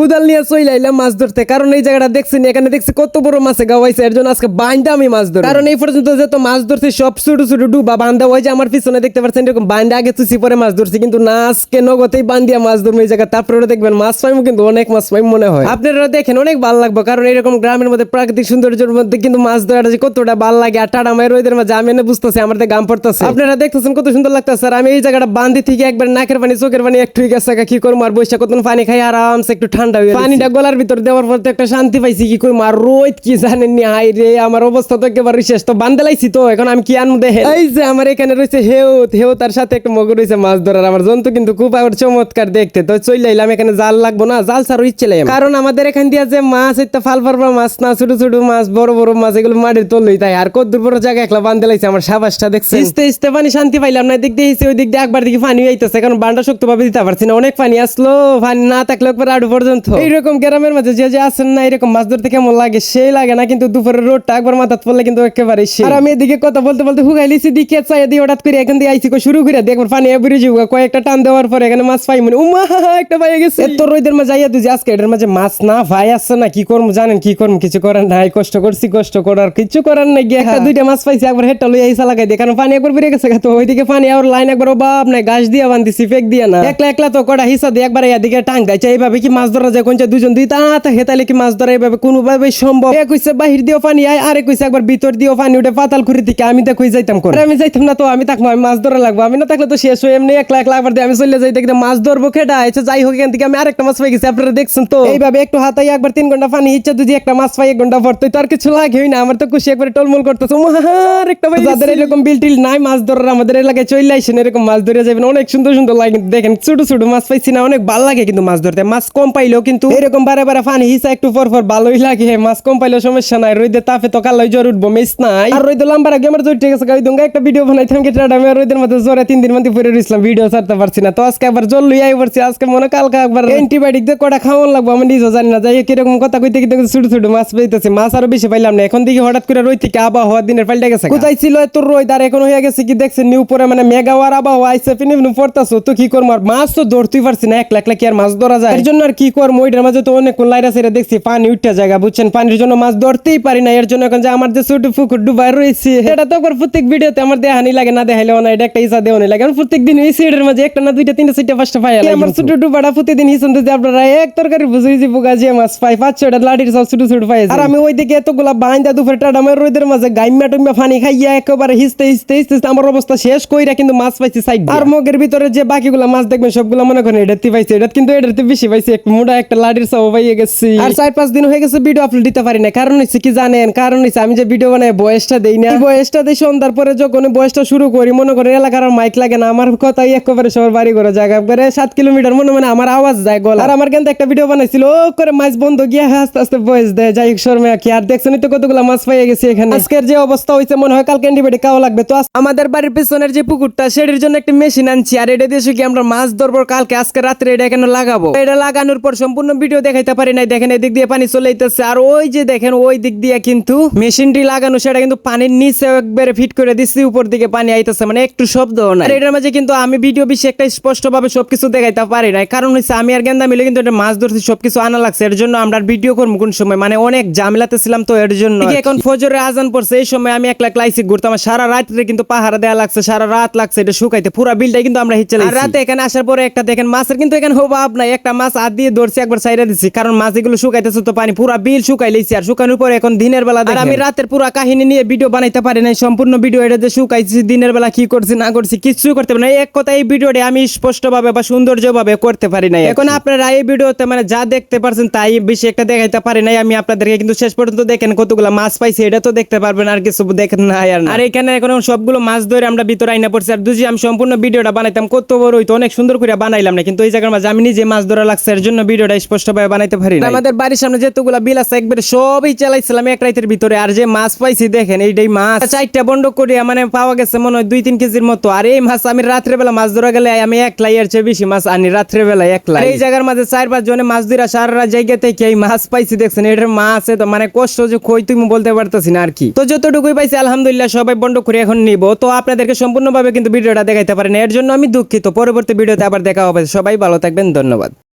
কুদাল নিয়ে চলে আইলাম মাছ ধরতে, কারণ এই জায়গাটা দেখছেন, এখানে দেখছি কত বড় মাছে গাওয়াইছে, এর জন্য আজকে বান্দা আমি মাছ ধরি। কারণ এই পর্যন্ত যত মাছ ধরছি সব ছোট ছোট ডুবা বান্দা, ওই যে আমার পিছনে দেখতে পাচ্ছেন এরকম বান্দা আগে তুসি পরে মাছ ধরছি, কিন্তু না আজকে নগতেই বান্দিয়া মাছ ধরবো এই জায়গা। তারপরে দেখবেন মাছ পাইমু, কিন্তু অনেক মাছ পাইম মনে হয়। আপনারা দেখেন অনেক ভালো লাগবে, কারণ এরকম গ্রামের মধ্যে প্রাকৃতিক সৌন্দর্যের মধ্যে কিন্তু মাছ ধরাটা যে কতটা ভালো লাগে। আর টাটা মায়ের ওইদের মাঝে আমি এনে বুঝতেছি আমার গাম পড়তেছে। আপনারা দেখতেছেন কত সুন্দর লাগতেছে। আর আমি এই জায়গাটা বান্দি থেকে একবার নাকের পানি চোখের পানি একটু গেছে, কি করবো আর বৈশাখ কত পানি খাই আরামসে একটু ঠান্ডা হয়ে পানিটা গলার ভিতর দেওয়ার পর তো একটা শান্তি পাইছি। কি করবো আর রোদ কি জানেন নি, হাই রে আমার অবস্থা তো একেবারে শেষ। তো বান্ধে লাইছি, তো এখন আমি কি আনবো দেখেন। এই যে আমার এখানে রয়েছে হেউ তার সাথে একটা মগর রয়েছে মাছ ধরার। আমার জন্তু কিন্তু খুব আবার চমৎকার দেখতে। তো চলে আইলাম, এখানে জাল লাগবো না, জাল ছাড়ো ইচ্ছে লাইম, কারণ আমাদের এখান দিয়ে যে মাছ একটা ফাল ফারবা মাছ না, ছোট ছোট মাছ বড় বড় মাছ এগুলো মাটির তলই তাই। আর কত বড় জায়গা একলা বান্ধে লাইছে, আমার সাবাসটা দেখছে। ইস্তে পানি শান্তি পাইলাম না, দিক দিয়ে ওই দিক দিয়ে একবার দিকে পানি আইতেছে, কারণ বান্ডা শক্ত ভাবে দিতে পারছি না, অনেক পানি আসলো, পানি না থাকলে একবার আড়ু পর্যন্ত। এইরকম গ্রামের মাঝে যে আছেন না, এরকম মাছ ধরতে কেমন লাগে সেই লাগে না, কিন্তু দুপুরের রোদটা একবার মাথা পড়লে কিন্তু একেবারে। আর আমি এদিকে কথা বলতে বলতে হুগাইলিছি, দিকে চাই দিয়ে হঠাৎ করে এখান থেকে আইসি শুরু করে দেখবার পানি বেরিয়ে যাবো, কয়েকটা টান দেওয়ার পরে এখানে মাছ পাই মনে উমা একটা পাই গেছে। এত রোদের মাঝে যাইয়া তুই আজকে এটার মাঝে মাছ না ভাই আসছে না, কি করবো জানেন, কি করবো কিছু করার নাই, কষ্ট করছি, কষ্ট করার কিছু করার নাই। গিয়ে একটা দুইটা মাছ পাইছি, একবার হেডটা লইয়া ইসা লাগাই দিয়ে, কারণ পানি একবার বেরিয়ে গেছে। তো ওইদিকে পানি আর লাইন একবার অভাব নাই, গাছ দিয়া বান্ধিছি, ফেক দিয়া না, একলা তো কটা হিসা দিয়ে একবার এদিকে টাং গাইছে। এইভাবে কি মাছ ধরা যায়? কোনটা দুজন দুই তা হেতালে কি মাছ ধরা এইভাবে কোনোভাবে সম্ভব? এক হইছে বাহির দিয়েও পানি আয়, আরেক হইছে একবার ভিতর দিয়েও পানি উঠে পাতাল খুঁড়ি থেকে। আমি দেখো যাইতাম করে, আমি যাইতাম না, তো আমি থাকবো, আমি মাছ ধরা লাগবো, আমি না থাকলে তো শেষ হয়ে এমনি একলা একবার দিয়ে আমি চলে যাই দেখতে মাছ ধরবো খেটা আছে। যাই হোক, এখান থেকে আমি আরেকটা মাছ পাই গেছি, আপনারা দেখছেন তো। এইভাবে একটু হাতাই একবার 3 ঘন্টা পানি ইচ্ছা দুজি একটা মাছ পাই 1 ঘন্টা পর, তো আর কিছু লাগে না, আমার তো খুশি একবার টলমল করতেছে। আরেকটা ভাই যাদের এরকম বিলটিল নাই মাছ ধরার, আমাদের এলাকায় চলে আসেন, এরকম মাছ ধরে যাবেন, অনেক সুন্দর সুন্দর লাগে। দেখেন ছোট ছোট মাছ পাইছি না, অনেক ভালো লাগে কিন্তু মাছ ধরতে। মাছ কম পাইলেও কিন্তু এরকম বারে বারে পানি হিসা একটু পর ভালোই লাগে। মাছ কম পাইলেও সমস্যা নাই, রোদে তাপে তো কালাই জ্বর উঠবো, মিস নাই। আর রোদ লাম্বার আগে আমার জ্বর ঠিক আছে, গাই দঙ্গা একটা ভিডিও বানাইতাম, আমি রোদের মধ্যে জ্বরে 3 দিন মধ্যে পরে রইছিলাম, ভিডিও ছাড়তে পারছি না। তো আজকে আবার জল লইয়াই পড়ছি, আজকে মনে কালকে একবার অ্যান্টিবায়োটিক দিয়ে কটা খাওয়ান লাগবো, আমি নিজেও জানি না। যাই কিরকম কথা কইতে কিন্তু ছোট ছোট মাছ পাইতেছি, মাছ আরো বেশি পাইলাম না। এখন দেখি হঠাৎ করে রোদ থেকে আবহাওয়া দিনের পাল্টে গেছে, কোথায় ছিল এত রোদ আর এখন হয়ে গেছে কি দেখছেন নিউ পরে, মানে মেগাওয়ার আবহাওয়া আইসে ফিনি পড়তাছো। তো কি করবো, আর মাছ তো ধরতেই পারছি না, একলা কি আর মাছ ধরা যায়? এর জন্য আর কি করবো, ওইটার মাঝে তো অনেক লাইরা সেরা দেখছি পানি উঠা জায়গা, বুঝছেন, পানির জন্য মাছ ধরতেই পারি না। এর জন্য এখন যে আমার যে ছোট পুকুর ডুবাই রয়েছে, এটা তো প্রত্যেক ভিডিওতে আমার দেহানি লাগে, না দেখাইলেও না, এটা একটা ইসা দেওয়ানি লাগে। আমি প্রত্যেক দিন এই সিটের মাঝে একটা না দুইটা তিনটা চারটা পাঁচটা পাই আমার ছোট ডুবাটা প্রতিদিন হিসন দিতে। আপনারা এক তরকারি বুঝে যে পোকা যে মাছ পাই 5-6টা লাঠির সব ছোট ছোট পাই। আর আমি ওইদিকে এতগুলা বাইন্দা দুপুরে টাডামের রোদের মাঝে গাইমা টুমিয়া পানি খাইয়া একেবারে হিসতে আমার অবস্থা শেষ কইরা কিন্তু মাছ পাইছি সাইড। আর মগের ভিতরে যে বাকিগুলা মাছ দেখবেন সবগুলা মনে করেন এটাতে পাইছি, এটা কিন্তু এটাতে বেশি পাইছি, একটু মোটা একটা লাঠির সব পাইয়ে গেছি। আর 4-5 দিন হয়ে গেছে ভিডিও আপলোড দিতে পারি না, কারণ হচ্ছে কি জানেন, কারণ হচ্ছে আমি যে ভিডিও বানাই বয়সটা দেই না, বয়সটা দেই সন্ধ্যার পরে, যখন বয়সটা শুরু করি মনে করেন এলাকার মাইক লাগে না, আমার কথাই একেবারে সবার বাড়ি করে জায়গা করে 7 কিলোমিটার মনে মানে আমার আওয়াজ যায় গলা। আর আমার কিন্তু একটা ভিডিও বানাইছিল ও করে মাছ বন্ধ গিয়া আস্তে আস্তে বয়স দেয়, যাই শর্মে কি। আর দেখছেন তো কতগুলা মাছ পাইয়ে গেছি এখানে। আজকের যে অবস্থা হয়েছে মনে হয় কালকে অ্যান্টিবায়োটিক খাওয়া লাগবে। তো আমাদের বাড়ির পেছনের যে পুকুরটা সেটির জন্য একটা মেশিন আনছি, আর এটা দিয়ে কি আমরা মাছ ধরবো কালকে, আজকে রাত্রে এটা এখানে লাগাবো। এটা লাগানোর পর সম্পূর্ণ ভিডিও দেখাইতে পারি নাই, দেখেন এদিক দিয়ে পানি চলে যাইতেছে, আর ওই যে দেখেন ওই দিক দিয়ে কিন্তু মেশিনটি লাগানো, সেটা কিন্তু পানির নিচে একবারে ফিট করে দিচ্ছি, উপর দিকে পানি আইতেছে, মানে একটু শব্দ না। আর এটার মাঝে কিন্তু আমি ভিডিও বেশি একটা স্পষ্ট ভাবে সবকিছু দেখাইতে পারি নাই, কারণ হচ্ছে আমি আর গেন্দা মিলে কিন্তু এটা মাছ ধরছি, সবকিছু আনা লাগছে। এর জন্য আমরা ভিডিও করবো কোন সময়, মানে অনেক ঝামেলাতে ছিলাম, তো এর জন্য এখন ফজরের আজান পড়ছে, এই সময় আমি একলা ক্লাইসিক ঘুরতাম, সারা রাত্রে কিন্তু পাহারা দেওয়া লাগছে, সারা রাত লাগছে এটা শুকাইতে, পুরো বিলটাই কিন্তু আমরা হিচে লাগছে। রাতে এখানে আসার পরে একটা দেখেন মাছের কিন্তু এখানে অভাব নাই, একটা মাছ হাত দিয়ে ধরছি, একবার সাইরা দিচ্ছি, কারণ মাছ এগুলো শুকাইতেছে, তো পানি পুরো বিল শুকাই লেছি। আর শুকানোর পরে এখন দিনের বেলা দেখেন, আমি রাতের পুরো কাহিনী নিয়ে ভিডিও বানাইতে পারি নাই, সম্পূর্ণ ভিডিও এটা যে শুকাইছি, দিনের বেলা কি করছি না করছি কিছু করতে পারি না। এক কথা এই ভিডিওটা আমি স্পষ্ট ভাবে বা সৌন্দর্য ভাবে করতে পারি নাই। এখন আপনারা এই ভিডিওতে মানে যা দেখতে পারছেন তাই, বেশি একটা দেখাইতে পারি নাই আমি আপনাদেরকে, কিন্তু শেষ পর্যন্ত দেখেন কতগুলো মাছ পাইছি এটা তো দেখতে পারবেন, আর কিছু দেখেন না। আর এখানে এখন সবগুলো মাছ ধরে আমরা ভিতরে আইনা পড়ছি। আর দুজি আমি সম্পূর্ণ ভিডিওটা বানাইতাম কত বড় হইতো, অনেক সুন্দর করে বানাইলাম না, কিন্তু এই জায়গার মাঝে আমি নিজে মাছ ধরা লাগছে, এর জন্য ভিডিওটা স্পষ্ট ভাবে বানাইতে পারি না। আমাদের বাড়ির সামনে যেতগুলা বিল আছে একবারে সবই চালাইছিলাম এক রাতের ভিতরে। আর যে মাছ পাইছি দেখেন, এইটাই মাছ 4টা বন্ড করে মানে পাওয়া গেছে মনে হয় 2-3 কেজির মতো। আর এই মাছ আমি রাত্রে বেলা মাছ ধরা গেলে আমি একলাই এর চেয়ে বেশি মাছ আনি রাত্রে বেলা একলাই। এই জায়গার মাঝে 4-5 জনে মাছ ধরা সারা জায়গা থেকে এই মাছ পাইছি দেখছেন, এটার মাছ তো মানে কষ্ট যে কই তুমি বলতে পারতেছি না আর কি। তো যতটুকুই পাইছি আলহামদুলিল্লাহ সবাই বন্ড করে এখন নিব। তো আপনাদেরকে সম্পূর্ণভাবে কিন্তু ভিডিওটা দেখাইতে পারি না, এর জন্য আমি দুঃখিত। পরবর্তী ভিডিওতে আবার দেখা হবে, সবাই ভালো থাকবেন, ধন্যবাদ।